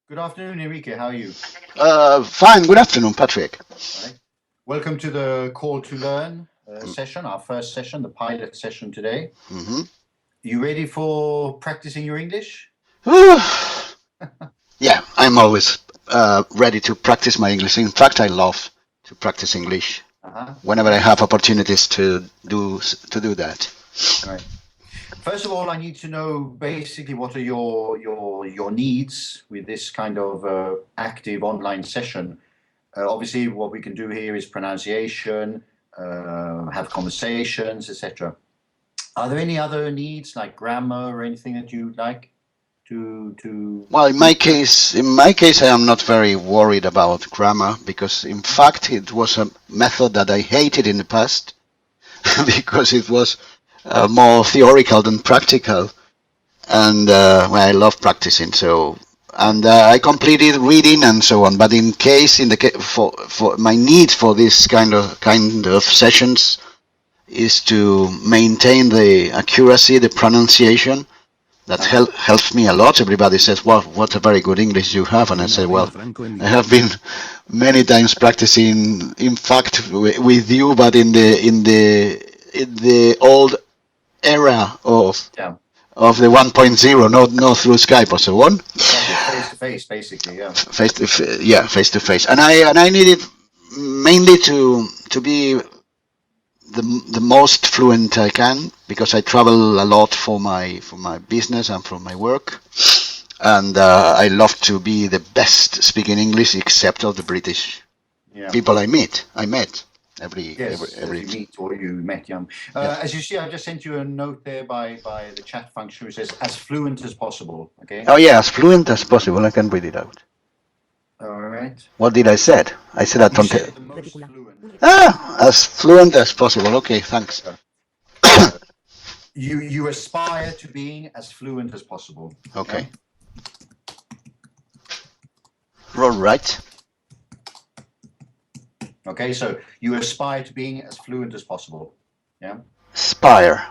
Good afternoon, Enrique. How are you? Fine. Good afternoon, Patrick. All right. Welcome to the Call to Learn session, our first session, the pilot session today. Mm-hmm. You ready for practicing your English? Yeah, I'm always ready to practice my English. In fact, I love to practice English whenever I have opportunities to do that. All right. First of all, I need to know basically what are your needs with this kind of active online session. Obviously, what we can do here is pronunciation, have conversations, etc. Are there any other needs like grammar or anything that you'd like to? Well, in my case, I am not very worried about grammar because, in fact, it was a method that I hated in the past because it was more theoretical than practical, and I love practicing. So, and I completed reading and so on. But for my need for this kind of sessions is to maintain the accuracy, the pronunciation. That helps me a lot. Everybody says, "Well, what a very good English you have," and I say, "Well, I have been many times practicing, in fact, with you, but in the old era of the 1.0, not through Skype or so on." Face to face, basically, yeah. Face to face, and I needed mainly to be the most fluent I can because I travel a lot for my business and for my work, and I love to be the best speaking English except of the British people I met every you meet or you met. As you see, I've just sent you a note there by the chat function which says as fluent as possible. Okay. Oh yeah, as fluent as possible. I can read it out. All right. What did I said? I said that. You said the most fluent. As fluent as possible. Okay, thanks. You aspire to being as fluent as possible. Okay. All right. Okay, so you aspire to being as fluent as possible. Yeah. Aspire.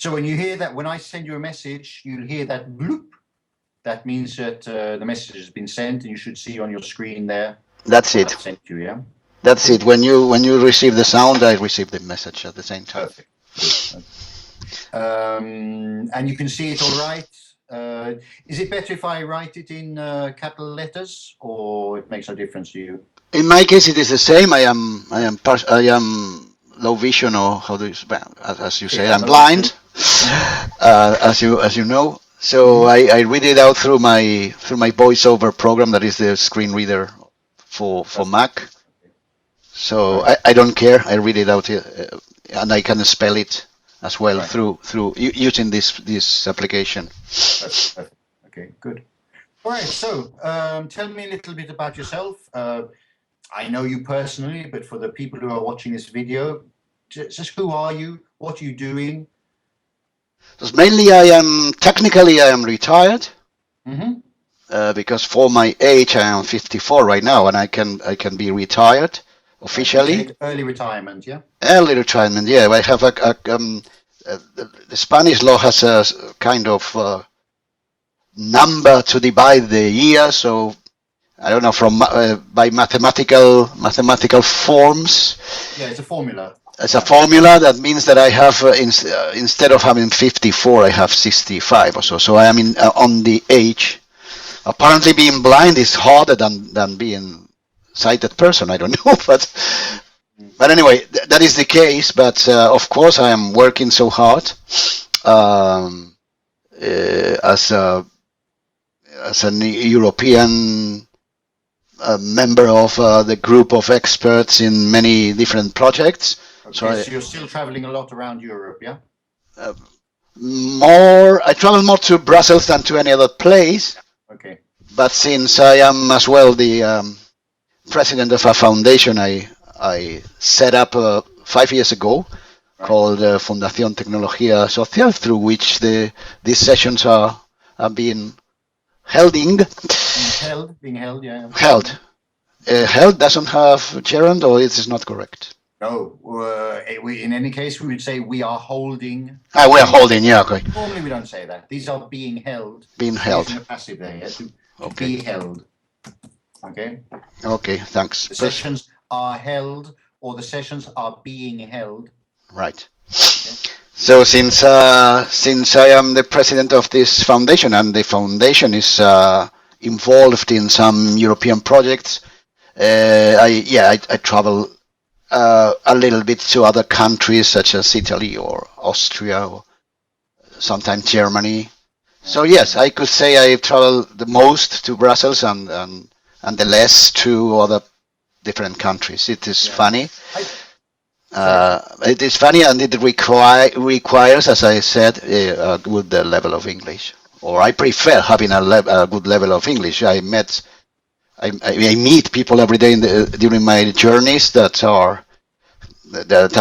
So when you hear that, when I send you a message, you'll hear that bloop. That means that the message has been sent, and you should see on your screen there. That's it. Sent you, yeah. That's it. When you receive the sound, I receive the message at the same time. Perfect. And you can see it all right. Is it better if I write it in capital letters, or it makes no difference to you? In my case, it is the same. I am low vision, or how do you as you say, I'm blind, as you know. So I read it out through my voiceover program that is the screen reader for Mac. So I don't care. I read it out and I can spell it as well through using this application. Perfect. Okay, good. All right. So tell me a little bit about yourself. I know you personally, but for the people who are watching this video, just who are you? What are you doing? Because mainly I am retired. Because for my age I am 54 right now, and I can be retired officially. Early retirement, yeah. Early retirement, yeah. I have the Spanish law has a kind of number to divide the year, so I don't know from by mathematical forms. Yeah, it's a formula. It's a formula that means that I have instead of having 54, I have 65 or so. So I am on the age. Apparently, being blind is harder than being sighted person. I don't know, but anyway, that is the case. But of course, I am working so hard as an European member of the group of experts in many different projects. Okay, so you're still traveling a lot around Europe, yeah? I travel more to Brussels than to any other place. Okay. But since I am as well the president of a foundation I set up 5 years ago, called Fundación Tecnología Social, through which these sessions are being held. Being held, yeah. Held doesn't have gerund, or it is not correct? No, in any case, we would say we are holding. We are holding, yeah, okay. Normally we don't say that. These are being held. Being held. Passive there, yeah, to Okay. be held. Okay. Okay, thanks. The sessions are held, or the sessions are being held. Right. So since I am the president of this foundation, and the foundation is involved in some European projects, I travel a little bit to other countries such as Italy or Austria or sometimes Germany. So yes, I could say I travel the most to Brussels and the less to other different countries. It is funny. It is funny, and it requires, as I said, a good level of English. Or I prefer having a good level of English. I meet people every day during my journeys that are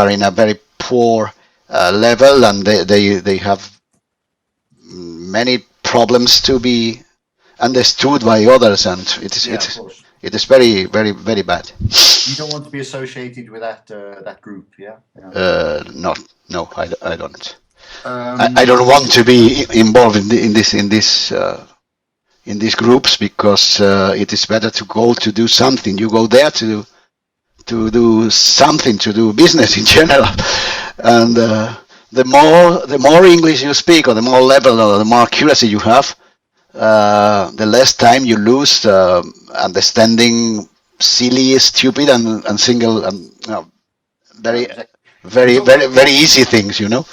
in a very poor level, and they have many problems to be understood by others, and it is very, very, very bad. You don't want to be associated with that group, yeah? No, I don't. I don't want to be involved in these groups, because it is better to go to do something. You go there to do something, to do business in general, and the more English you speak, or the more level, or the more accuracy you have, the less time you lose understanding silly, stupid, and single, and very, very, very, very easy things, you know.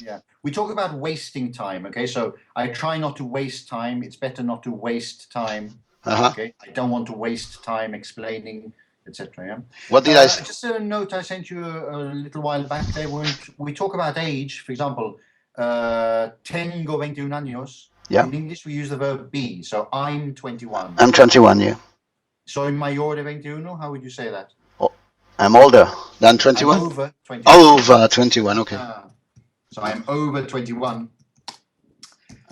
Yeah, we talk about wasting time. Okay, so I try not to waste time. It's better not to waste time. Okay, I don't want to waste time explaining, etc. Yeah. What did I? Just a note I sent you a little while back. There, we talk about age. For example, tengo 21 años. Yeah. In English, we use the verb be. So I'm 21. I'm 21. Yeah. Soy mayor de 21. How would you say that? Oh, I'm older than 21. I'm over 21. Over 21. Okay. So I'm over 21.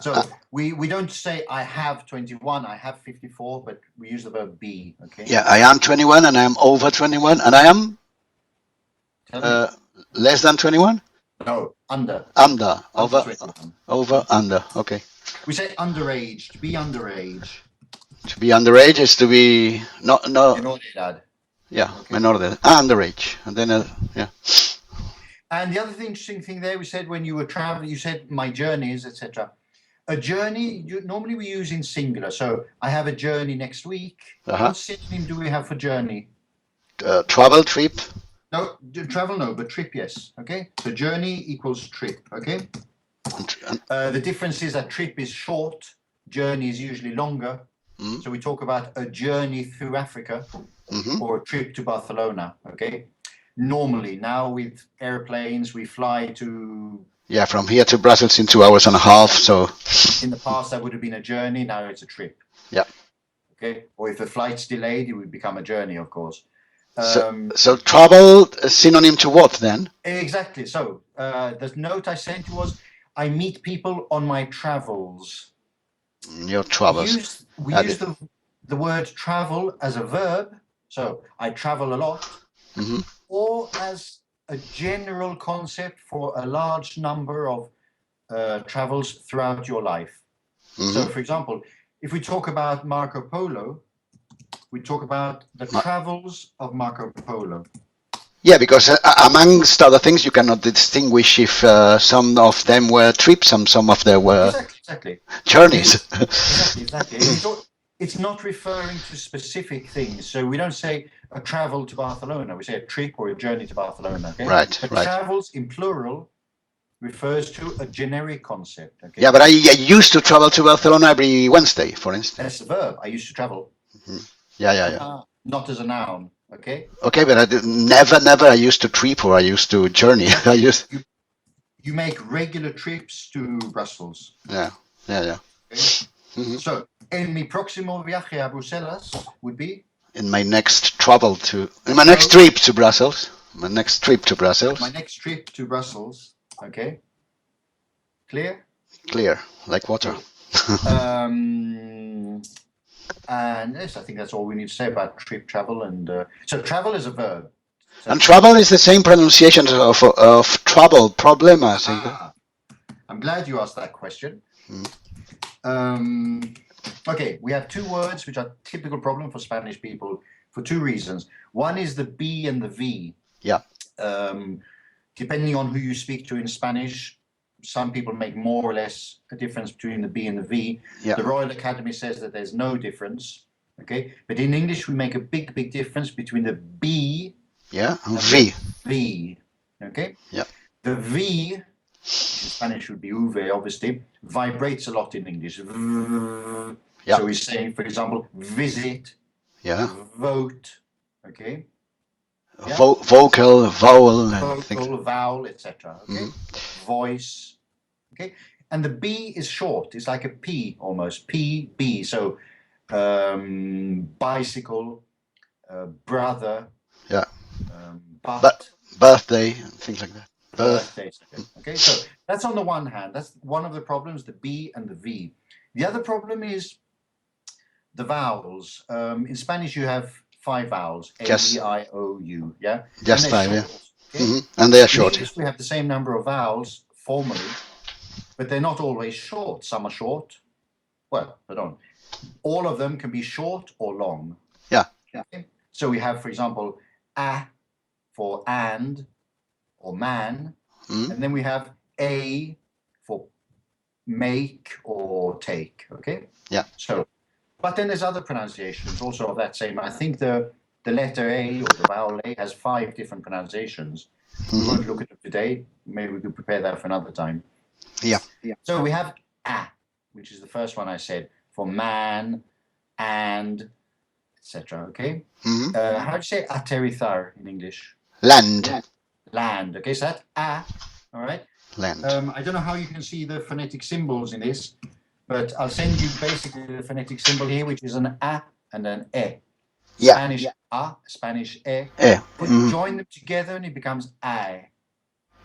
So we don't say I have 21, I have 54, but we use the verb be. Okay. Yeah, I am 21 and I am over 21, and I am less than 21. No, under. Under. Over. 21. Over. Under. Okay. We say underage. To be underage. To be underage is to be no. Menor de edad. Yeah, okay. Menor de edad. Underage, and then yeah. And the other interesting thing there, we said when you were traveling, you said my journeys, etc. A journey, normally we use in singular. So I have a journey next week. What synonym do we have for journey? Travel, trip. No, travel, no, but trip, yes. Okay, so journey equals trip. Okay. The difference is that trip is short, journey is usually longer. So we talk about a journey through Africa or a trip to Barcelona. Okay. Normally, now with airplanes, we fly to... Yeah, from here to Brussels in 2 hours and a half, so... In the past, that would have been a journey, now it's a trip. Yeah. Okay, or if the flight's delayed, it would become a journey, of course. So travel, a synonym to what, then? Exactly, so the note I sent you was, I meet people on my travels. Your travels. We use the word travel as a verb, so I travel a lot. Or as a general concept for a large number of travels throughout your life. So, for example, if we talk about Marco Polo, we talk about the travels of Marco Polo. Yeah, because amongst other things, you cannot distinguish if some of them were trips and some of them were journeys. Exactly. It's not referring to specific things. So we don't say a travel to Barcelona. We say a trip or a journey to Barcelona. Okay? Right. Travels in plural refers to a generic concept. Okay? Yeah, but I used to travel to Barcelona every Wednesday, for instance. That's the verb. I used to travel. Yeah. Not as a noun. Okay. Okay, but I never. I used to trip or I used to journey. You make regular trips to Brussels. Yeah. Okay? So, en mi próximo viaje a Bruselas would be? In my next trip to Brussels. My next trip to Brussels. Okay. Clear? Clear, like water. And yes, I think that's all we need to say about trip, travel, and so travel is a verb. So and travel is the same pronunciation of trouble, problema. I'm glad you asked that question. Okay, we have two words which are typical problem for Spanish people for two reasons. One is the B and the V. Yeah. Depending on who you speak to in Spanish, some people make more or less a difference between the B and the V. Yeah. The Royal Academy says that there's no difference. Okay, but in English we make a big difference between the B Yeah. And and V. the V. Okay. Yeah. The V, which in Spanish would be uve, obviously, vibrates a lot in English. Yeah. So he's saying, for example, visit, Yeah. vote. Okay. Yeah. Vocal, vowel, and things. Vocal, vowel, etc. Okay. Voice. Okay. And the B is short. It's like a P almost. P, B. So bicycle, brother. Yeah. But Birthday and things like that. birthdays. Okay. So that's on the one hand. That's one of the problems, the B and the V. The other problem is the vowels. In Spanish, you have 5 vowels. A, Just- E, I, O, U. Yeah. Just And they're 5, yeah. short, okay? And they are In short. English, we have the same number of vowels formally, but they're not always short. Some are short. Well, pardon. All of them can be short or long. Yeah. Okay? So we have, for example, a for and or man, and then we have a for make or take. Okay. Yeah. So, but then there's other pronunciations also of that same. I think the letter A or the vowel A has 5 different pronunciations. We won't look at it today. Maybe we could prepare that for another time. Yeah. So we have a, which is the first one I said, for man, and, etc. Okay. How do you say aterrizar in English? Land. Land. Okay, so that's a. All right. Land. I don't know how you can see the phonetic symbols in this, but I'll send you basically the phonetic symbol here, which is an a and an e. Yeah. Spanish a, Spanish e. Join them together and it becomes I,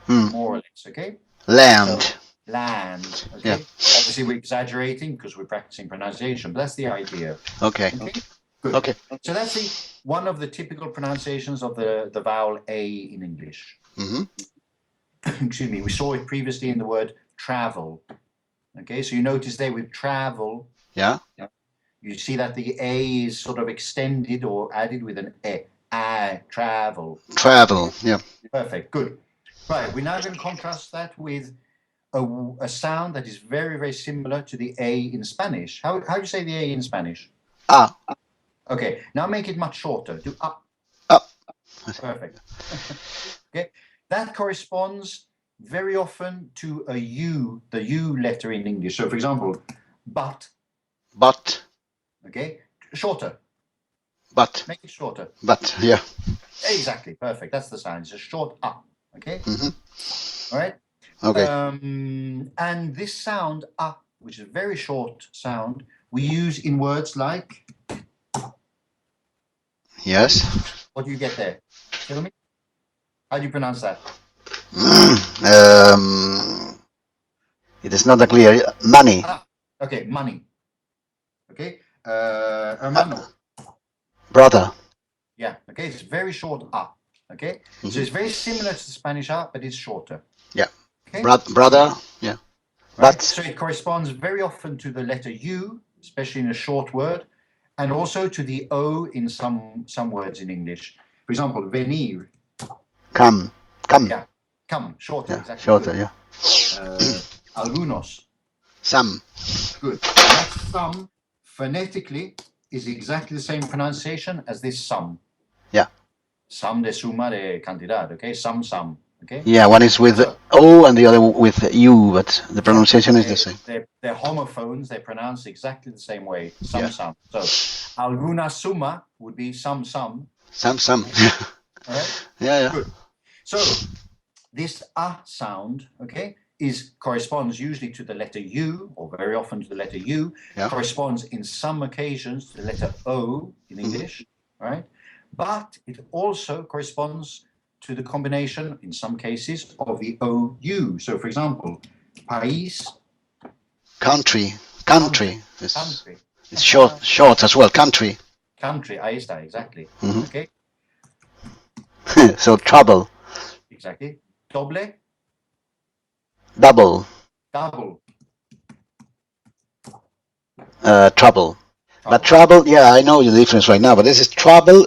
more or less. Okay. Land. So, land. Okay. Yeah. Obviously, we're exaggerating because we're practicing pronunciation, but that's the idea. Okay. Okay. Good. Okay. So that's one of the typical pronunciations of the vowel A in English. Excuse me. We saw it previously in the word travel. Okay. So you notice there with travel. Yeah. You see that the A is sort of extended or added with an E. I travel. Travel. Yeah. Perfect. Good. Right. We're now going to contrast that with a sound that is very, very similar to the A in Spanish. How do you say the A in Spanish? Ah. Okay. Now make it much shorter. Do up. Up. Perfect. Okay. That corresponds very often to a U, the U letter in English. So, for example, but. But. Okay. Shorter. But. Make it shorter. But. Yeah. Exactly. Perfect. That's the sound. It's a short up. Okay. All right. Okay. And this sound up, which is a very short sound, we use in words like. Yes. What do you get there? Tell me. How do you pronounce that? It is not clear. Money. Okay, money. Okay. Hermano. Brother. Yeah. Okay. It's very short up. Okay. So it's very similar to the Spanish up, but it's shorter. Yeah. Okay. Brother. Yeah. Right? But. So it corresponds very often to the letter U, especially in a short word, and also to the O in some words in English. For example, venir. Come. Yeah. Come. Shorter. Yeah. Exactly. Shorter. Good. Yeah. Algunos. Some. Good. That some phonetically is exactly the same pronunciation as this sum. Yeah. Sum de suma de cantidad. Okay. Sum. Okay. Yeah. One is with O and the other with U, but the pronunciation is the same. They're homophones. They pronounce exactly the same way. Sum. Yeah. So, alguna suma would be some. Some. All right. Yeah. Good. So this sound, okay, corresponds usually to the letter U, or very often to the letter U. Yeah. Corresponds in some occasions to the letter O in English, right? But it also corresponds to the combination, in some cases, of the OU. So, for example, país. Country. Country. It's short as well. Country. Ahí está, exactly. Okay. So trouble. Exactly. Doble. Double. Trouble. But trouble, yeah, I know the difference right now. But this is trouble,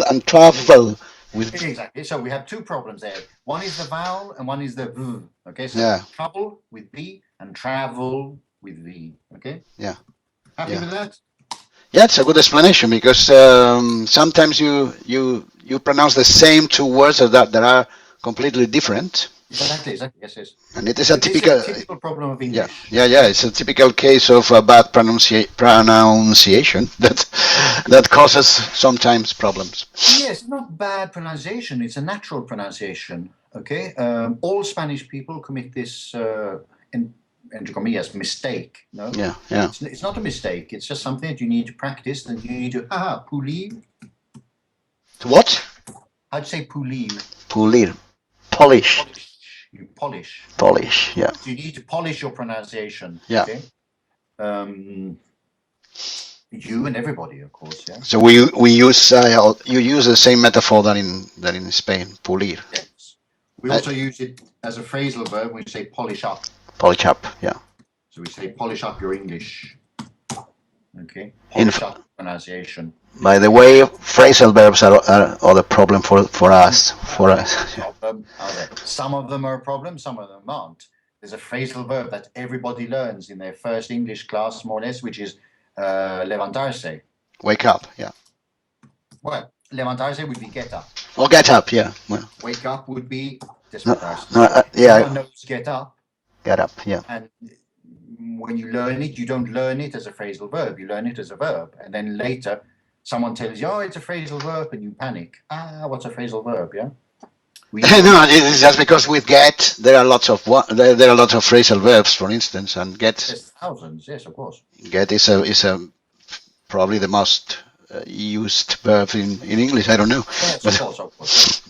and travel. Exactly. So we have two problems there. One is the vowel and one is the v. Okay. So Yeah. trouble with B and travel with V. Okay. Yeah. Happy with that? Yeah, it's a good explanation because sometimes you pronounce the same two words that are completely different. Exactly. Yes. And it is a typical problem of English. Yeah. It's a typical case of a bad pronunciation that causes sometimes problems. Yes, not bad pronunciation. It's a natural pronunciation. Okay. All Spanish people commit this entre comillas mistake. No. Yeah. It's not a mistake. It's just something that you need to practice and you need to pulir. What? How'd you say pulir? Pulir. Polish. You polish. Polish, yeah. So you need to polish your pronunciation. Yeah. Okay? You and everybody, of course. Yeah. So we use you use the same metaphor than in Spain, pulir. Yes. We also use it as a phrasal verb when we say polish up. Polish up, yeah. So we say polish up your English. Okay. Polish up pronunciation. By the way, phrasal verbs are the problem for us. Some of them are a problem, some of them aren't. There's a phrasal verb that everybody learns in their first English class, more or less, which is levantarse. Wake up, yeah. Well, levantarse would be get up. Or get up, yeah. Well, wake up would be despertarse. Yeah. Everyone knows get up. Get up, yeah. And when you learn it, you don't learn it as a phrasal verb. You learn it as a verb. And then later, someone tells you, oh, it's a phrasal verb, and you panic. What's a phrasal verb, yeah? No, it's just because with get, there are lots of phrasal verbs, for instance, and get. There's thousands, yes, of course. Get is a probably the most used verb in English. I don't know. Yes, of course.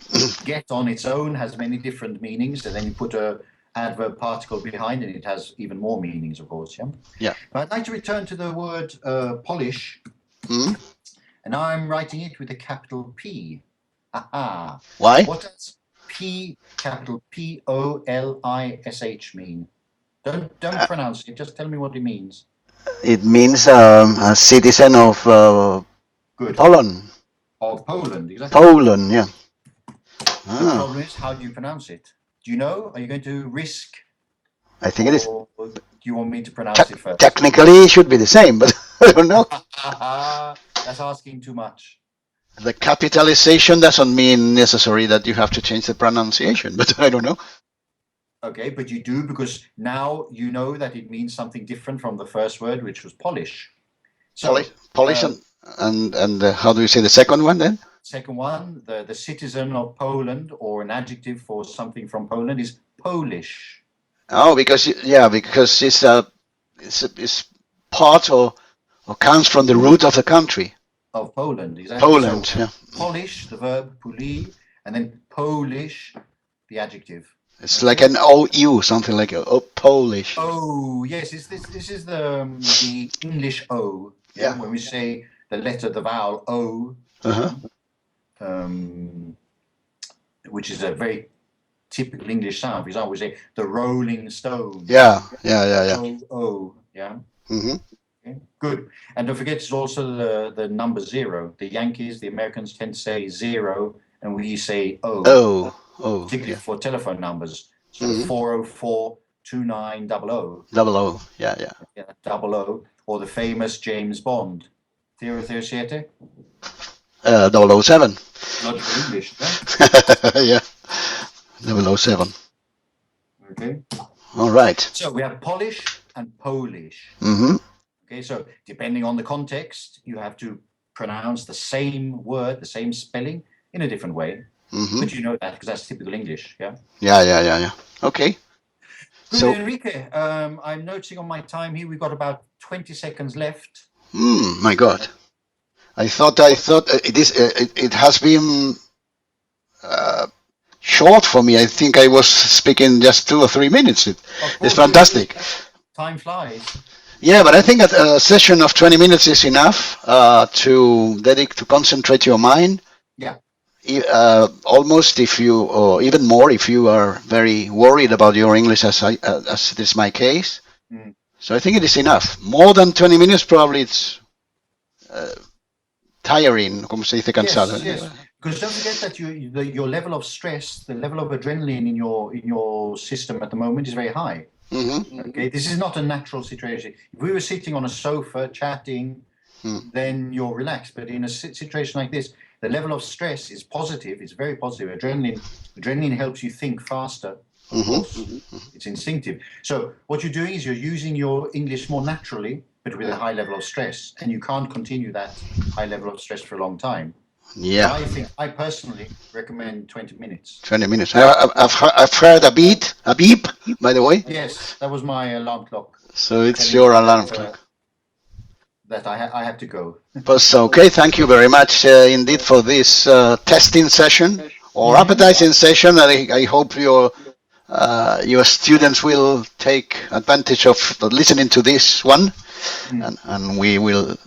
Get on its own has many different meanings, and then you put a adverb particle behind it, it has even more meanings, of course. Yeah. Yeah. But I'd like to return to the word polish, and I'm writing it with a capital P. Why? What does P, capital Polish mean? Don't pronounce it. Just tell me what it means. It means a citizen of Poland. Of Poland, exactly. Poland, yeah. The problem is, how do you pronounce it? Do you know? Are you going to risk? I think it is. Or do you want me to pronounce it first? Technically, it should be the same, but I don't know. That's asking too much. The capitalization doesn't mean necessarily that you have to change the pronunciation, but I don't know. Okay, but you do, because now you know that it means something different from the first word, which was polish. So, polish and how do you say the second one then? Second one, the citizen of Poland, or an adjective for something from Poland, is Polish. Oh, because it's part or comes from the root of the country. Of Poland, exactly. Poland, so, yeah. Polish, the verb puli, and then Polish, the adjective. It's like an OU, something like Polish. Oh, yes. This is the English O. Yeah. When we say the letter, the vowel O, which is a very typical English sound. For example, we say the Rolling Stone. Yeah. O. Yeah. Mm-hmm. Okay. Good. And don't forget, it's also the number 0. The Yankees, the Americans tend to say 0, and we say O. Particularly for telephone numbers. So 404-2900. 00, yeah. Yeah, 00. Or the famous James Bond. 007? 007. Not English, no? Yeah. 007. Okay. All right. So we have Polish and Polish. Mm-hmm. Okay, so depending on the context, you have to pronounce the same word, the same spelling, in a different way. Mm-hmm. But you know that because that's typical English, yeah? Yeah. Okay. Good, so, Enrique. I'm noticing on my time here, we've got about 20 seconds left. My God. I thought it has been short for me. I think I was speaking just 2 or 3 minutes. It's fantastic. Time flies. Yeah, but I think a session of 20 minutes is enough to concentrate your mind. Yeah. Almost or even more if you are very worried about your English, as it is my case. So I think it is enough. More than 20 minutes, probably it's tiring, como se dice, cansado. Yes. Because don't forget that your level of stress, the level of adrenaline in your system at the moment is very high. Okay, this is not a natural situation. If we were sitting on a sofa chatting, then you're relaxed. But in a situation like this, the level of stress is positive. It's very positive. Adrenaline helps you think faster. Of course, it's instinctive. So what you're doing is you're using your English more naturally, but with a high level of stress, and you can't continue that high level of stress for a long time. Yeah. So I personally recommend 20 minutes. 20 minutes. I've heard a beep, by the way. Yes, that was my alarm clock. So it's your alarm clock. That I have to go. Okay, thank you very much indeed for this testing session or appetizing session. I hope your students will take advantage of listening to this one, and we will.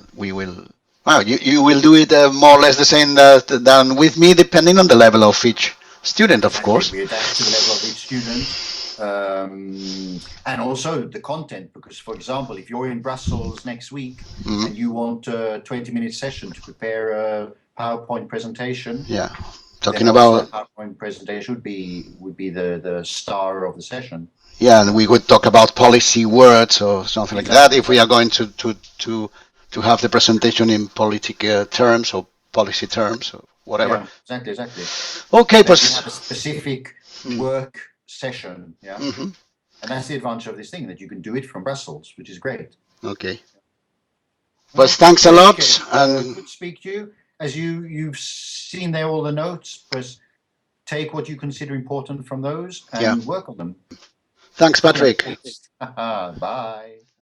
Well, you will do it more or less the same than with me, depending on the level of each student, of course. We adapt to the level of each student, and also the content. Because, for example, if you're in Brussels next week and you want a 20-minute session to prepare a PowerPoint presentation, talking about PowerPoint presentation would be the star of the session. Yeah, and we would talk about policy words or something like that if we are going to have the presentation in political terms or policy terms or whatever. Yeah, exactly. Okay, but you have a specific work session, and that's the advantage of this thing, that you can do it from Brussels, which is great. Okay. But thanks a lot. Good to speak to you. As you've seen there all the notes, but take what you consider important from those and work on them. Thanks, Patrick. Bye.